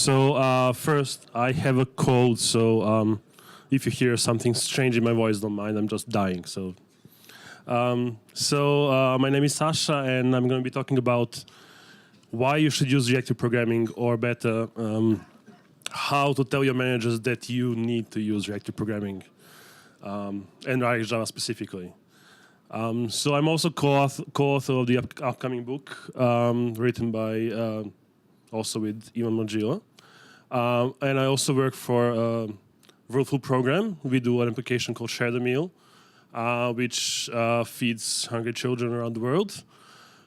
So first, I have a cold, so if you hear something strange in my voice, don't mind. I'm just dying. So my name is Sasa, and I'm going to be talking about why you should use reactive programming, or better, how to tell your managers that you need to use reactive programming, and Java specifically. So I'm also co-author of the upcoming book, written by also with Ivan Magila. And I also work for a World Program. We do an application called Share the Meal, which feeds hungry children around the world.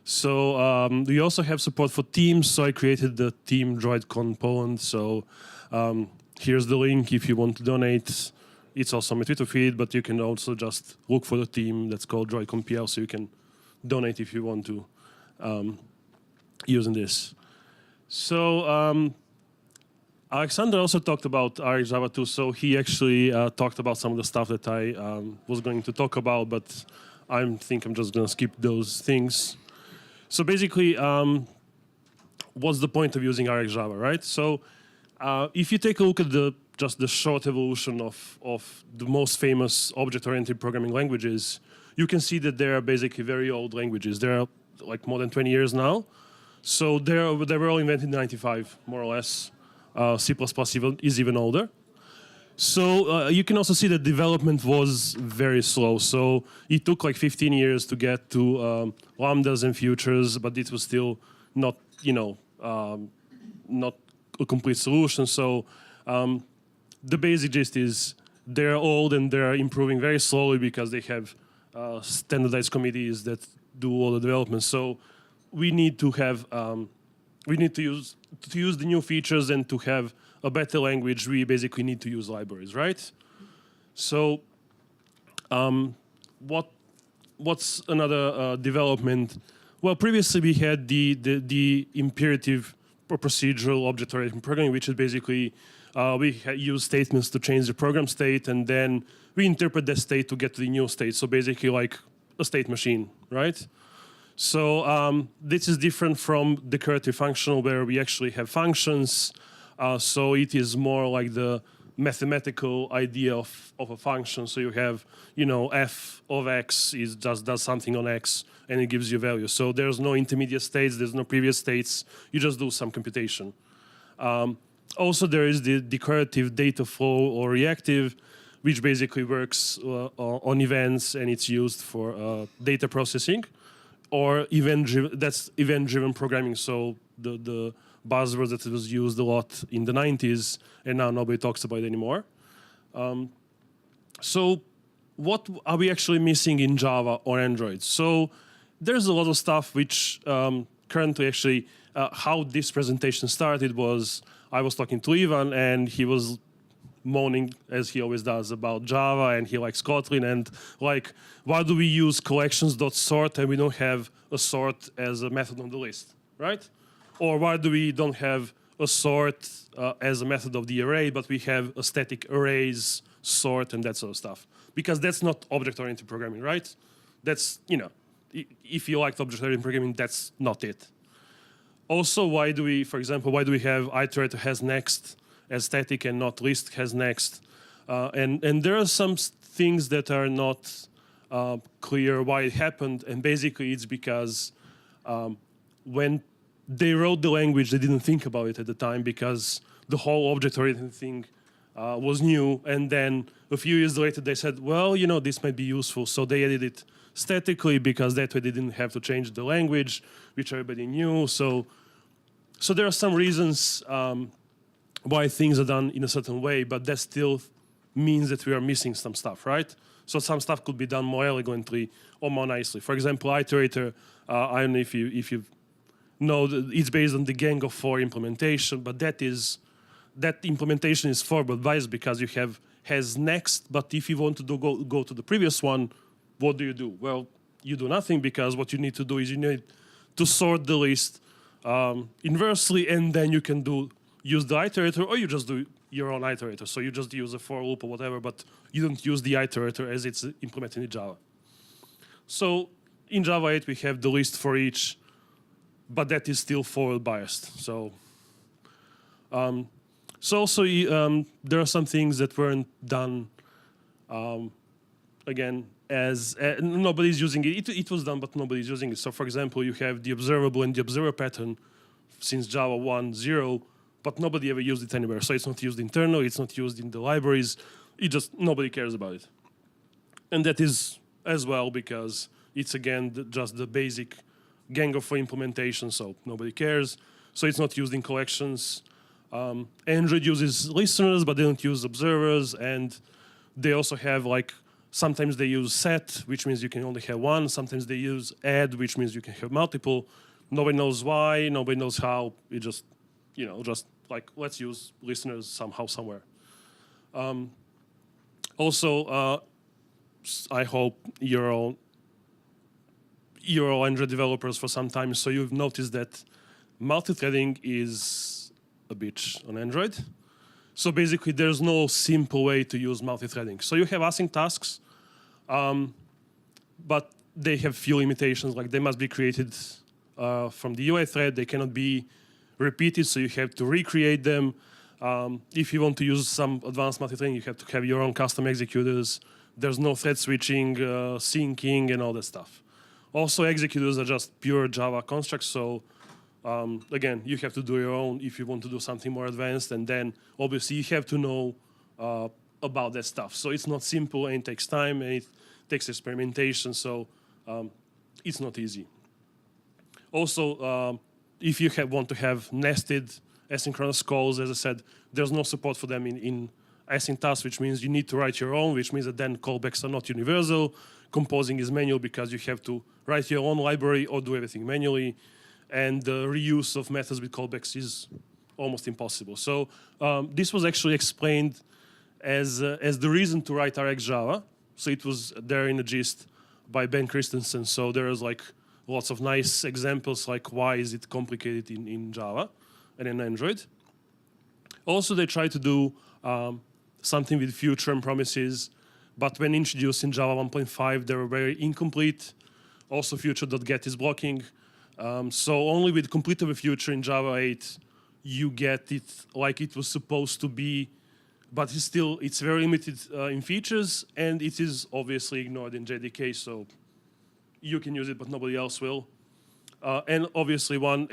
So we also have support for teams, so I created the team droidcon Poland. So here's the link if you want to donate. It's also on my Twitter feed, but you can also just look for the team that's called droidcon PL, so you can donate if you want to using this. So Alexander also talked about Java too, so he actually talked about some of the stuff that I was going to talk about, but I think I'm just going to skip those things. So basically, what's the point of using Java, right? So if you take a look at just the short evolution of the most famous object-oriented programming languages, you can see that they are basically very old languages. They're like more than 20 years now. So they were all invented in 95, more or less. C++ is even older. So you can also see that development was very slow. So it took like 15 years to get to lambdas and futures, but it was still not, not a complete solution. So the basic gist is they're old and they're improving very slowly because they have standardized committees that do all the development. So we need to have to use the new features, and to have a better language, we basically need to use libraries, right? So what's another development? Well, previously we had the imperative or procedural object-oriented programming, which is basically we use statements to change the program state, and then we interpret that state to get to the new state. So basically like a state machine, right? So this is different from declarative functional, where we actually have functions. So it is more like the mathematical idea of a function. So you have, f of x just does something on x, and it gives you value. So there's no intermediate states, there's no previous states. You just do some computation. Also, there is the declarative data flow or reactive, which basically works on events, and it's used for data processing. Or event-driven programming, so the buzzword that was used a lot in the 90s, and now nobody talks about it anymore. So what are we actually missing in Java or Android? So there's a lot of stuff which currently actually, how this presentation started was, I was talking to Ivan, and he was moaning, as he always does, about Java, and he likes Kotlin, and like, why do we use collections.sort and we don't have a sort as a method on the list, right? Or why do we don't have a sort as a method of the array, but we have a static arrays sort and that sort of stuff? Because that's not object-oriented programming, right? That's, if you liked object-oriented programming, that's not it. Also, why do we, for example, why do we have iterator has next as static and not list has next? And there are some things that are not clear why it happened, and basically it's because when they wrote the language, they didn't think about it at the time, because the whole object-oriented thing was new, and then a few years later they said, well, this might be useful, so they added it statically, because that way they didn't have to change the language, which everybody knew. So there are some reasons why things are done in a certain way, but that still means that we are missing some stuff, right? So some stuff could be done more elegantly or more nicely. For example, iterator, I don't know if you know, it's based on the Gang of 4 implementation, but that implementation is forward biased, because you has next, but if you want to go to the previous one, what do? Well, you do nothing, because what you need to do is you need to sort the list inversely, and then you can use the iterator, or you just do your own iterator. So you just use a for loop or whatever, but you don't use the iterator as it's implemented in Java. So in Java 8, we have the list for each, but that is still forward biased. So So also there are some things that weren't done, again, as nobody's using it. It was done, but nobody's using it. So for example, you have the observable and the observer pattern since Java 1.0, but nobody ever used it anywhere. So it's not used internally, it's not used in the libraries. It just, nobody cares about it. And that is as well because it's, again, just the basic gang for implementation, so nobody cares. So it's not used in collections. Android uses listeners, but they don't use observers. And they also have, like, sometimes they use set, which means you can only have one. Sometimes they use add, which means you can have multiple. Nobody knows why, nobody knows how. It just, just like, let's use listeners somehow, somewhere. Also, I hope you're all Android developers for some time, so you've noticed that multi-threading is a bitch on Android. So basically, there's no simple way to use multi-threading. So you have async tasks, but they have few limitations. Like, they must be created from the UI thread. They cannot be repeated, so you have to recreate them. If you want to use some advanced multi-threading, you have to have your own custom executors. There's no thread switching, syncing, and all that stuff. Also, executors are just pure Java constructs, so again, you have to do your own if you want to do something more advanced, and then obviously you have to know about that stuff. So it's not simple, and it takes time, and it takes experimentation, so it's not easy. Also, if you want to have nested asynchronous calls, as I said, there's no support for them in async tasks, which means you need to write your own, which means that then callbacks are not universal. Composing is manual because you have to write your own library or do everything manually. And the reuse of methods with callbacks is almost impossible. So this was actually explained as the reason to write RxJava. So it was there in the gist by Ben Christensen. So there is like lots of nice examples like why is it complicated in Java and in Android. Also, they try to do something with future and promises, but when introduced in Java 1.5, they were very incomplete. Also, future.get is blocking. So only with complete of a future in Java 8, you get it like it was supposed to be, but it's very limited in features, and it is obviously ignored in JDK, so you can use it, but nobody else will. And obviously, with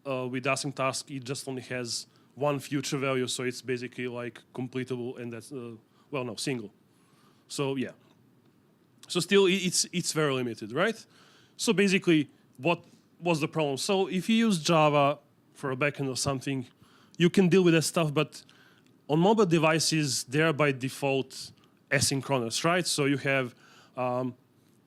async task, it just only has one future value, so it's basically like completable, and that's, single. So yeah. So still, it's very limited, right? So basically, what was the problem? So if you use Java for a backend or something, you can deal with that stuff, but on mobile devices, they're by default asynchronous, right? So you have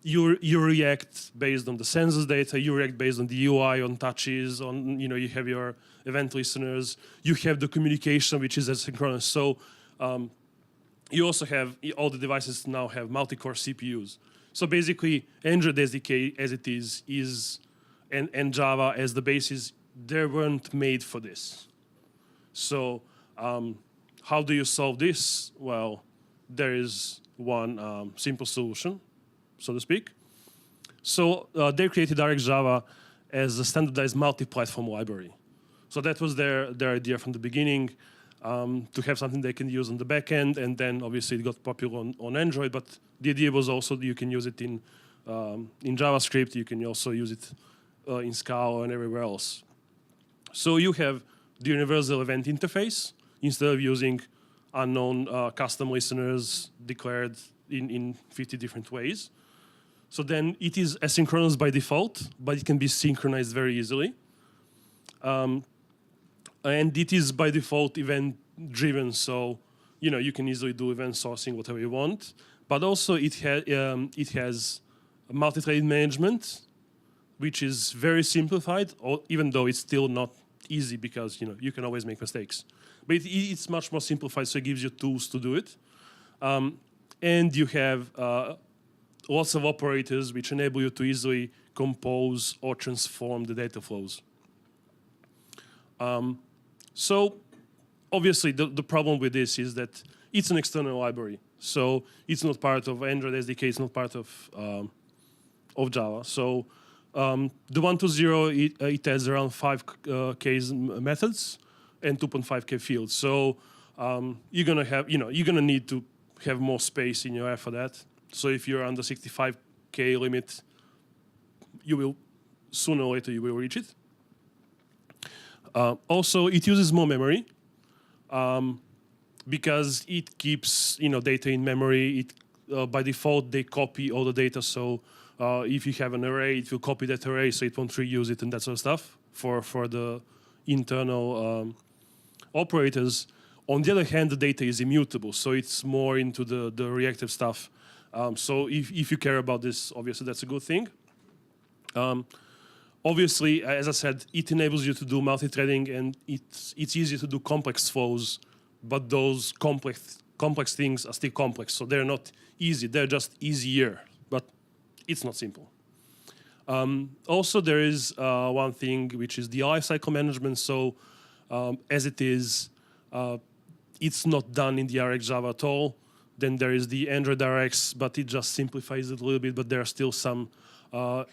you react based on the sensors data, you react based on the UI, on touches, you have your event listeners, you have the communication, which is asynchronous. So you also have, all the devices now have multi-core CPUs. So basically, Android SDK as it is and Java as the basis, they weren't made for this. So how do you solve this? Well, there is one simple solution, so to speak. So they created RxJava as a standardized multi-platform library. So that was their idea from the beginning, to have something they can use on the back end, and then obviously it got popular on Android, but the idea was also that you can use it in JavaScript, you can also use it in Scala and everywhere else. So you have the universal event interface, instead of using unknown custom listeners declared in 50 different ways. So then it is asynchronous by default, but it can be synchronized very easily. And it is by default event-driven, so you can easily do event sourcing, whatever you want. But also it has multi-threaded management, which is very simplified, even though it's still not easy because you can always make mistakes. But it's much more simplified, so it gives you tools to do it. And you have lots of operators which enable you to easily compose or transform the data flows. So obviously, the problem with this is that it's an external library. So it's not part of Android SDK, it's not part of Java. So the 1.2.0, it has around 5 case methods, and 2.5K fields. So you're gonna have, you're gonna need to have more space in your app for that. So if you're under 65K limit, you will sooner or later you will reach it. Also, it uses more memory because it keeps data in memory. It by default they copy all the data. So if you have an array, it will copy that array, so it won't reuse it and that sort of stuff for the internal operators. On the other hand, the data is immutable, so it's more into the reactive stuff. So if you care about this, obviously that's a good thing. Obviously, as I said, it enables you to do multi-threading, and it's easier to do complex flows, but those complex things are still complex, so they're not easy. They're just easier, but it's not simple. Also, there is one thing, which is the lifecycle management. So as it is, it's not done in the RxJava at all. Then there is the Android Rx, but it just simplifies it a little bit, but there are still some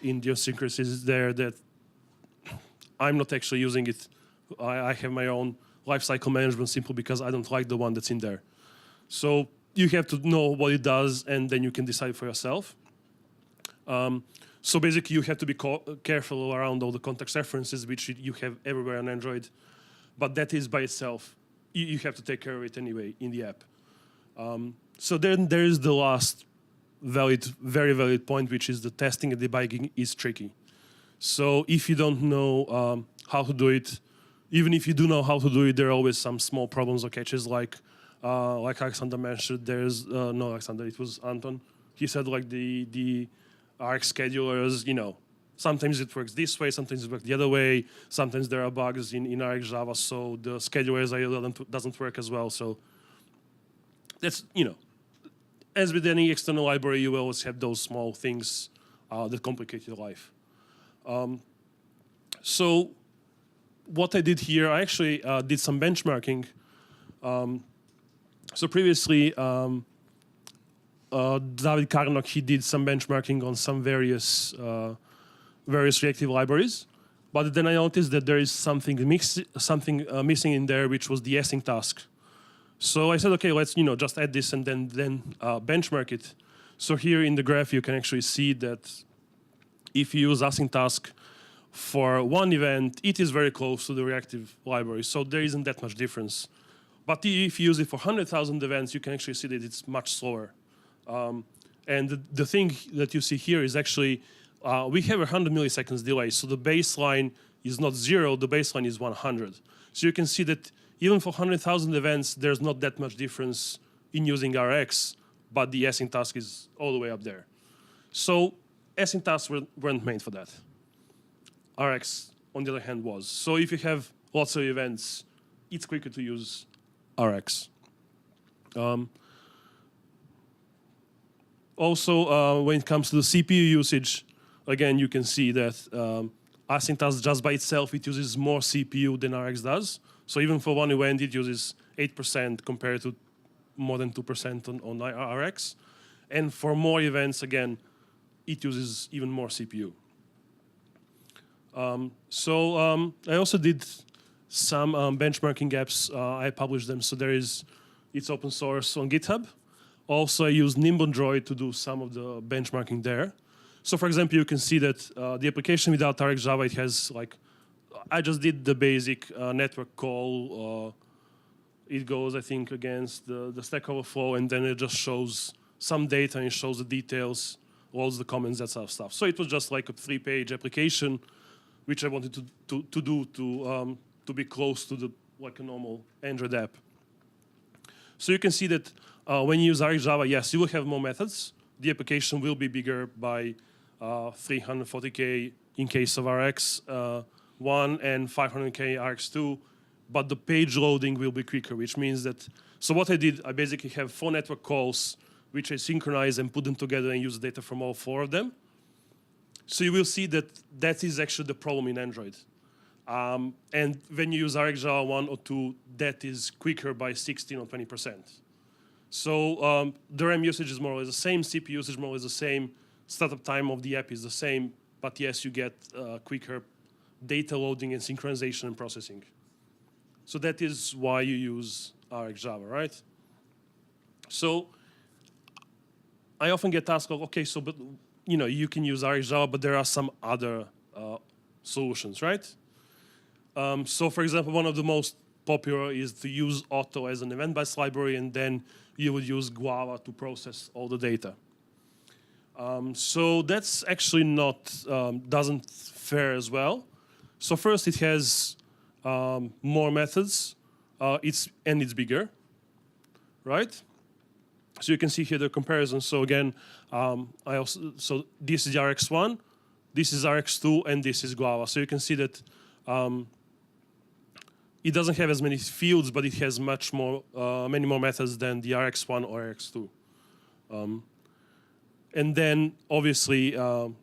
idiosyncrasies there that I'm not actually using it. I have my own lifecycle management simply because I don't like the one that's in there. So you have to know what it does, and then you can decide for yourself. So basically, you have to be careful around all the context references, which you have everywhere on Android. But that is by itself. You have to take care of it anyway in the app. So then there is the last very valid point, which is the testing and debugging is tricky. So if you don't know how to do it, even if you do know how to do it, there are always some small problems or catches, like Alexander mentioned. There's no Alexander, it was Anton. He said like the Rx schedulers, sometimes it works this way, sometimes it works the other way. Sometimes there are bugs in RxJava, so the schedulers doesn't work as well. So that's, as with any external library, you will always have those small things that complicate your life. So what I did here, I actually did some benchmarking. So previously, David Karnok, he did some benchmarking on some various reactive libraries. But then I noticed that there is something missing in there, which was the async task. So I said, okay, let's just add this and then benchmark it. So here in the graph, you can actually see that if you use async task for one event, it is very close to the reactive library. So there isn't that much difference. But if you use it for 100,000 events, you can actually see that it's much slower. And the thing that you see here is actually, we have 100 milliseconds delay. So the baseline is not 0, the baseline is 100. So you can see that even for 100,000 events, there's not that much difference in using Rx, but the async task is all the way up there. So async tasks weren't made for that. Rx, on the other hand, was. So if you have lots of events, it's quicker to use Rx. Also, when it comes to the CPU usage, again, you can see that async task just by itself, it uses more CPU than Rx does. So even for one event, it uses 8% compared to more than 2% on Rx. And for more events, again, it uses even more CPU. I also did some benchmarking apps. I published them, so it's open source on GitHub. Also, I used Nimble Droid to do some of the benchmarking there. So for example, you can see that the application without RxJava, it has I just did the basic network call. It goes, I think, against the Stack Overflow, and then it just shows some data and it shows the details, loads the comments, that sort of stuff. So it was just like a 3-page application, which I wanted to do to be close to like a normal Android app. So you can see that when you use RxJava, yes, you will have more methods. The application will be bigger by 340K in case of Rx1 and 500K Rx2, but the page loading will be quicker, which means that, so what I did, I basically have 4 network calls, which I synchronize and put them together and use data from all 4 of them. So you will see that that is actually the problem in Android. And when you use RxJava 1 or 2, that is quicker by 16 or 20%. So the RAM usage is more or less the same, CPU usage more or less the same, startup time of the app is the same, but yes, you get quicker data loading and synchronization and processing. So that is why you use RxJava, right? So I often get asked, okay, so but you can use RxJava, but there are some other solutions, right? So for example, one of the most popular is to use Auto as an event-based library, and then you would use Guava to process all the data. So that's actually doesn't fare as well. So first, it has more methods, and it's bigger, right? So you can see here the comparison. So again, so this is Rx1, this is Rx2, and this is Guava. So you can see that it doesn't have as many fields, but it has many more methods than the Rx1 or Rx2. And then obviously, there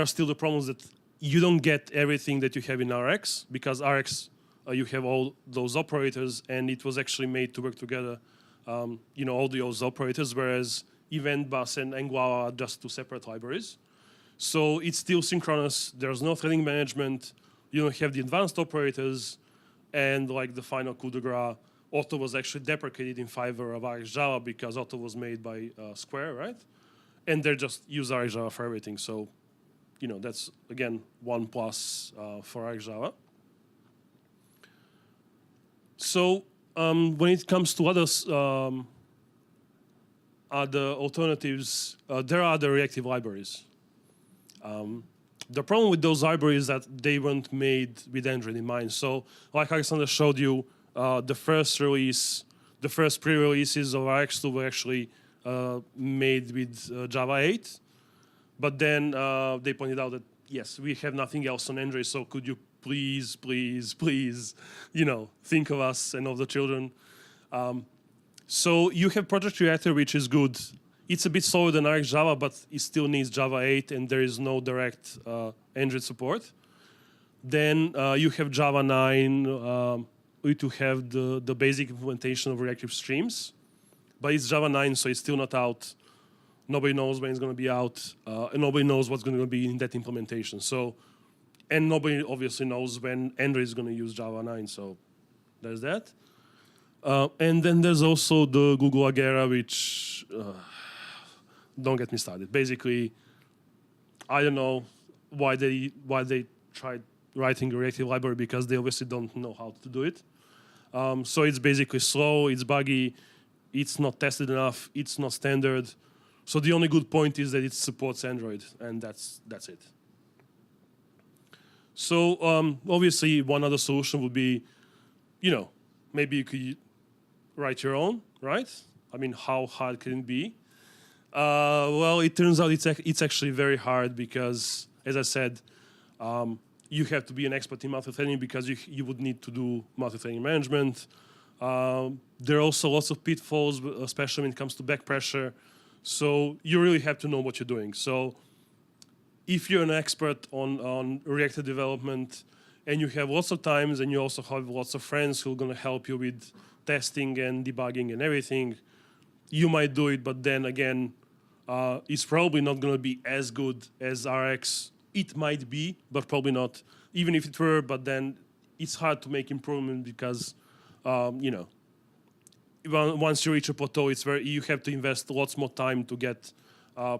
are still the problems that you don't get everything that you have in Rx, because Rx you have all those operators, and it was actually made to work together. All those operators, whereas Event Bus and Guava are just two separate libraries. So it's still synchronous. There's no threading management. You don't have the advanced operators, and like the final coup de grace, Auto was actually deprecated in favor of RxJava because Auto was made by Square, right? And they just use RxJava for everything. So, that's again one plus for RxJava. So when it comes to other alternatives, there are the reactive libraries. The problem with those libraries is that they weren't made with Android in mind. So, like Alexander showed you, the first pre-releases of Rx2 were actually made with Java 8. But then they pointed out that, yes, we have nothing else on Android, so could you please, think of us and of the children. So you have Project Reactive, which is good. It's a bit slower than RxJava, but it still needs Java 8, and there is no direct Android support. Then you have Java 9, to have the basic implementation of reactive streams. But it's Java 9, so it's still not out. Nobody knows when it's going to be out, and nobody knows what's going to be in that implementation. And nobody obviously knows when Android is going to use Java 9, so there's that. And then there's also the Google Agera, which, don't get me started. Basically, I don't know why they tried writing a reactive library, because they obviously don't know how to do it. So it's basically slow, it's buggy, it's not tested enough, it's not standard. So the only good point is that it supports Android, and that's it. So obviously, one other solution would be, maybe you could write your own, right? I mean, how hard can it be? Well, it turns out it's actually very hard because, as I said, you have to be an expert in multi-threading because you would need to do multi-threading management. There are also lots of pitfalls, especially when it comes to back pressure. So you really have to know what you're doing. So if you're an expert on reactive development and you have lots of times and you also have lots of friends who are going to help you with testing and debugging and everything, you might do it, but then again, it's probably not going to be as good as Rx. It might be, but probably not. Even if it were, but then it's hard to make improvement because, once you reach a plateau, you have to invest lots more time to get a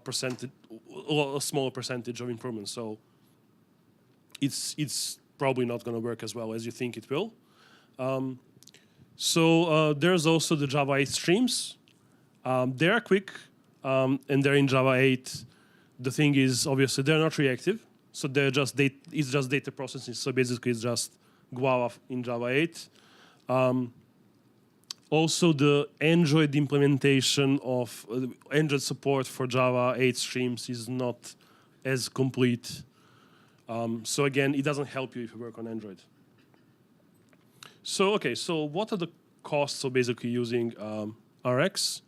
smaller percentage of improvement. So it's probably not going to work as well as you think it will. So there's also the Java 8 streams. They are quick, and they're in Java 8. The thing is, obviously, they're not reactive. So it's just data processing. So basically, it's just Guava in Java 8. Also, the Android implementation of Android support for Java 8 streams is not as complete. So again, it doesn't help you if you work on Android. So what are the costs of basically using Rx?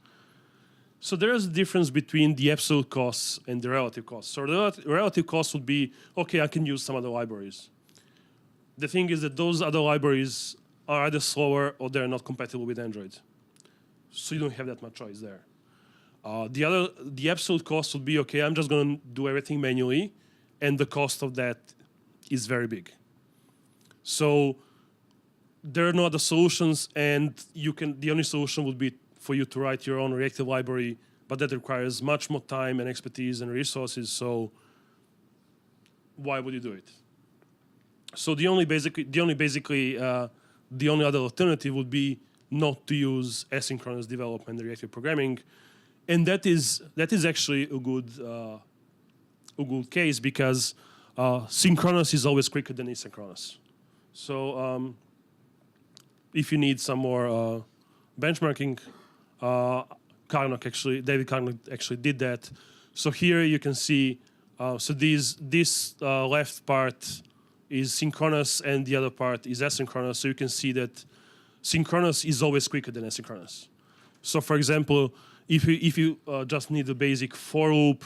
So there is a difference between the absolute costs and the relative costs. So the relative cost would be, okay, I can use some other libraries. The thing is that those other libraries are either slower or they're not compatible with Android. So you don't have that much choice there. The absolute cost would be, okay, I'm just going to do everything manually, and the cost of that is very big. So there are no other solutions, and the only solution would be for you to write your own reactive library, but that requires much more time and expertise and resources. So why would you do it? So the only other alternative would be not to use asynchronous development and reactive programming, and that is actually a good case, because synchronous is always quicker than asynchronous. So if you need some more benchmarking, David Carnock actually did that. So here you can see, this left part is synchronous and the other part is asynchronous. So you can see that synchronous is always quicker than asynchronous. So for example, if you just need a basic for loop,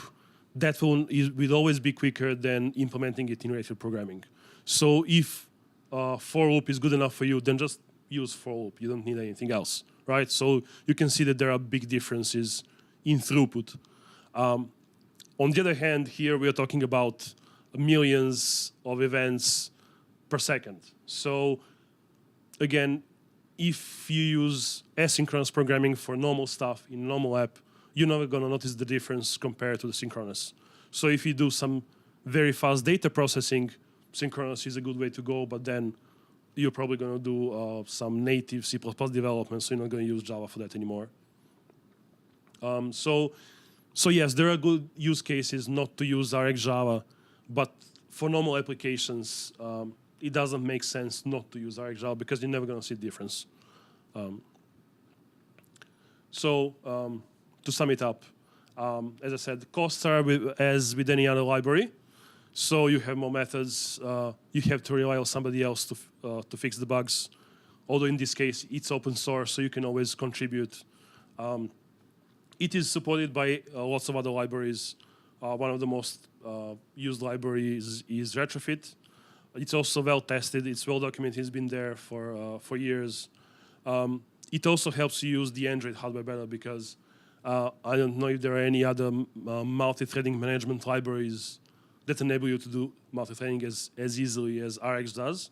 that will always be quicker than implementing it in reactive programming. So if for loop is good enough for you, then just use for loop. You don't need anything else, right? So you can see that there are big differences in throughput. On the other hand, here we are talking about millions of events per second. So again, if you use asynchronous programming for normal stuff in a normal app, you're never going to notice the difference compared to the synchronous. So if you do some very fast data processing, synchronous is a good way to go, but then you're probably going to do some native C++ development, so you're not going to use Java for that anymore. So yes, there are good use cases not to use RxJava, but for normal applications, it doesn't make sense not to use RxJava because you're never going to see the difference. To sum it up, as I said, costs are as with any other library. So you have more methods. You have to rely on somebody else to fix the bugs. Although in this case, it's open source, so you can always contribute. It is supported by lots of other libraries. One of the most used libraries is Retrofit. It's also well tested. It's well documented. It's been there for years. It also helps you use the Android hardware better because I don't know if there are any other multi-threading management libraries that enable you to do multi-threading as easily as Rx does.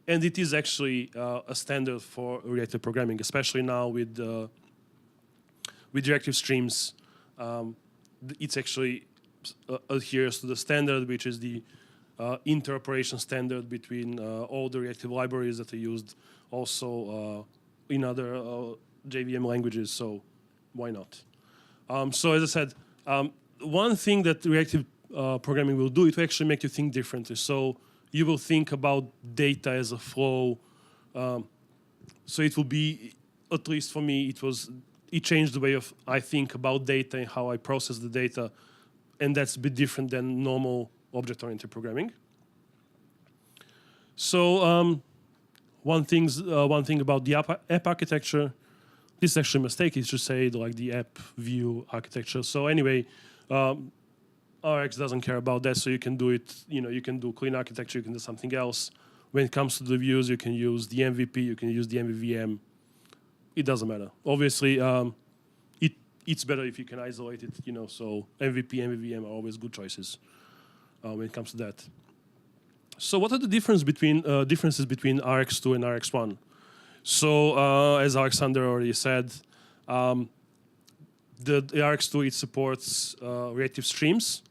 And it is actually a standard for reactive programming, especially now with reactive streams. It's actually adheres to the standard, which is the interoperation standard between all the reactive libraries that are used also in other JVM languages, so why not? So as I said, one thing that reactive programming will do, it will actually make you think differently. So you will think about data as a flow. So it will be, at least for me, it changed the way I think about data and how I process the data, and that's a bit different than normal object-oriented programming. So one thing about the app architecture, this is actually a mistake. It should say like the app view architecture. So anyway, Rx doesn't care about that. So you can do it. You can do clean architecture. You can do something else. When it comes to the views, you can use the MVP. You can use the MVVM. It doesn't matter. Obviously, it's better if you can isolate it. So MVP, MVVM are always good choices when it comes to that. So what are the differences between RX2 and RX1? So as Alexander already said, the RX2, it supports reactive streams,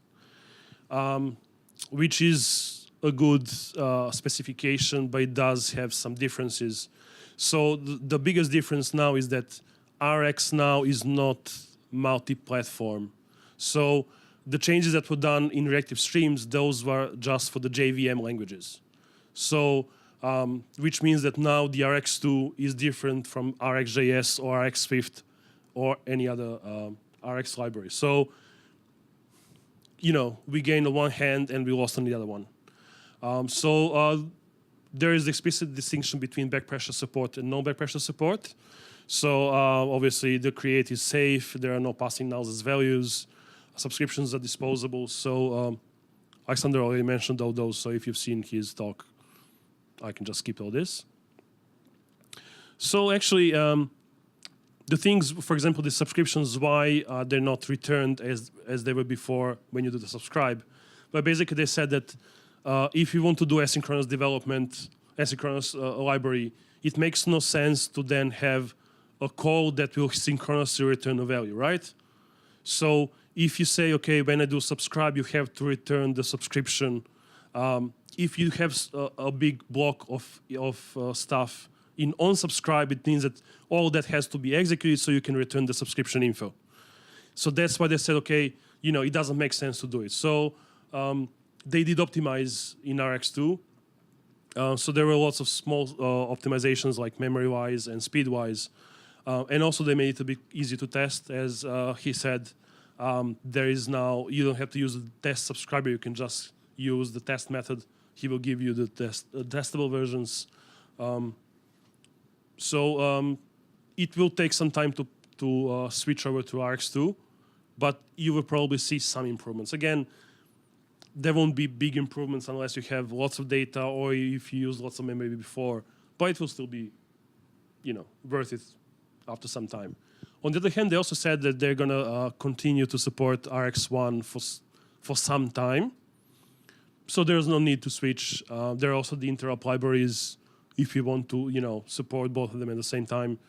which is a good specification, but it does have some differences. So the biggest difference now is that RX now is not multi-platform. So the changes that were done in reactive streams, those were just for the JVM languages. So, which means that now the RX2 is different from RxJS or RxSwift or any other Rx library. So, we gained on one hand and we lost on the other one. There is explicit distinction between back pressure support and no back pressure support. So obviously the create is safe. There are no passing nulls as values. Subscriptions are disposable. So Alexander already mentioned all those. So if you've seen his talk, I can just skip all this. So actually, the things, for example, the subscriptions, why they're not returned as they were before when you do the subscribe. But basically they said that if you want to do asynchronous development, asynchronous library, it makes no sense to then have a call that will synchronously return a value, right? So if you say, okay, when I do subscribe, you have to return the subscription. If you have a big block of stuff in unsubscribe, it means that all that has to be executed so you can return the subscription info. So that's why they said, okay, it doesn't make sense to do it. So they did optimize in RX2. So there were lots of small optimizations like memory-wise and speed-wise. And also they made it a bit easy to test. As he said, there is now, you don't have to use the test subscriber, you can just use the test method. He will give you the testable versions. So it will take some time to switch over to RX2, but you will probably see some improvements. Again, there won't be big improvements unless you have lots of data or if you use lots of memory before, but it will still be, worth it after some time. On the other hand, they also said that they're going to continue to support RX1 for some time. So there's no need to switch. There are also the interop libraries if you want to, support both of them at the same time.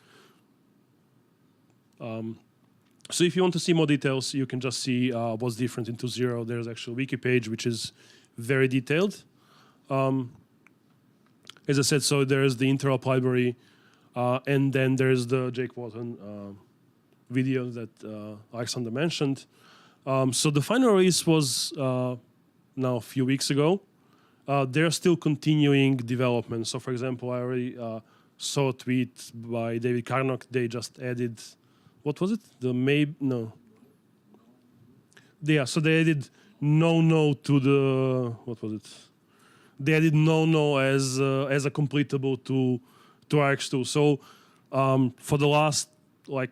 So if you want to see more details, you can just see what's different in 2.0. There's actually a wiki page which is very detailed. As I said, so there's the interop library, and then there's the Jake Wharton video that Alexander mentioned. So the final release was now a few weeks ago. They're still continuing development. So for example, I already saw a tweet by David Carnock. They just added, what was it? Yeah, so they added no to the, what was it? They added no as a completable to RX2. So for the last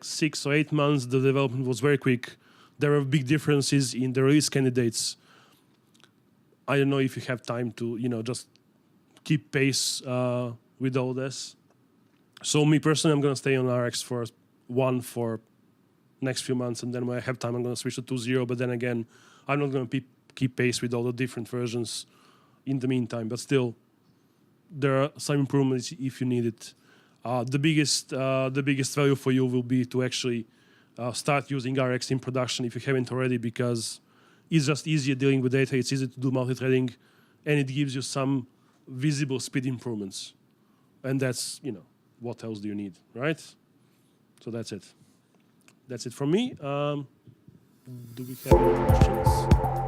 6 or 8 months, the development was very quick. There were big differences in the release candidates. I don't know if you have time to, just keep pace with all this. So me personally, I'm going to stay on RX for next few months, and then when I have time, I'm going to switch to 2.0. But then again, I'm not going to keep pace with all the different versions in the meantime. But still, there are some improvements if you need it. The biggest value for you will be to actually start using RX in production if you haven't already, because it's just easier dealing with data. It's easy to do multi-threading, and it gives you some visible speed improvements. And that's, what else do you need, right? So that's it. That's it from me. Do we have any questions?